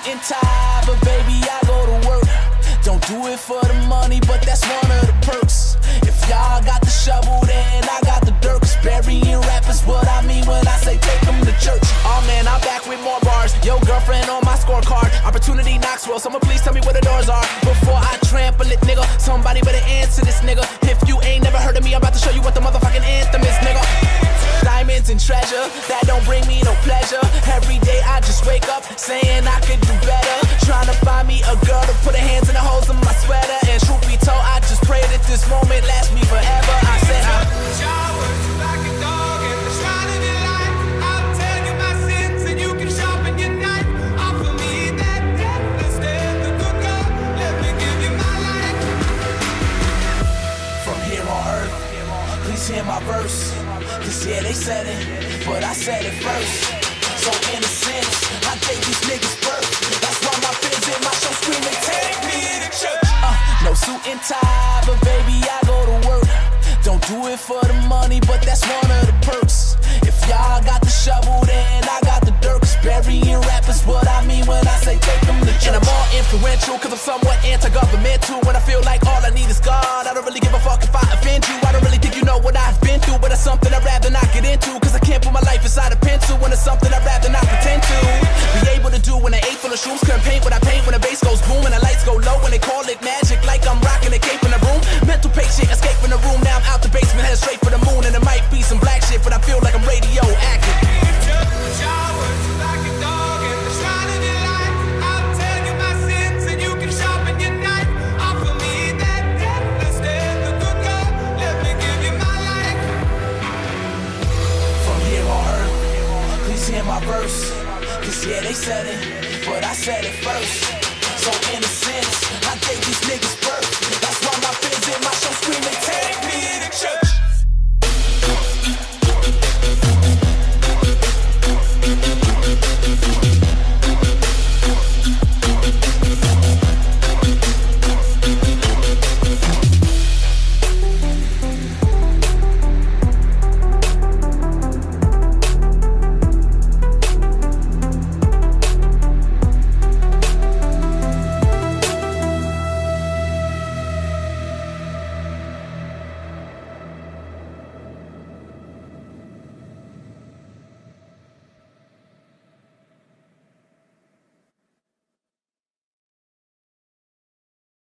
suit and tie, but baby, I go to work. Don't do it for the money, but that's one of the perks. If y'all got the shovel, then I got the dirt. 'Cause burying rappers what I mean when I say take them to church. Oh man, I'm back with more bars. Yo, girlfriend on my scorecard. Opportunity knocks well. Someone please tell me where the doors are before I trample it, nigga. Somebody better answer this, nigga. If you ain't never heard of me, I'm about to show you what the motherfucking anthem is, nigga. Diamonds and treasure, that don't bring me no pleasure. Every day I just wake up saying I could do better. Trying to find me a girl to put her hands in the holes of my sweater. And truth be told, I just pray that this moment lasts me forever. I said please hear my verse. 'Cause yeah, they said it, but I said it first. So in a sense, I gave these niggas birth. That's why my fans in my show screaming, take me to church. No suit and tie, but baby, I go to work. Don't do it for the money, but that's one of the perks. If y'all got the shovel, then I got the dirt. 'Cause burying rappers what I mean when I say take them to church. And I'm more influential 'cause I'm somewhat anti-governmental. When I feel like all I need is God, I don't really give a fuck if I offend you. I don't really think you know what I've been through, but it's something I'd rather not get into. 'Cause I can't put my life inside a pencil when it's something I'd rather not pretend to be able to do. When I ate full of shrooms, couldn't paint what I paint. When the bass goes boom and the lights go low, when they call it magic, like I'm rocking a cape in the room. Mental patient, escaping the room. Now I'm out the basement, headed straight for the moon. And it might be some black shit, but I feel like I'm radioactive. Hear my verse, 'cause yeah, they said it, but I said it first. So in a sense, I gave these niggas birth. That's why my fans in my show screaming, take me to church.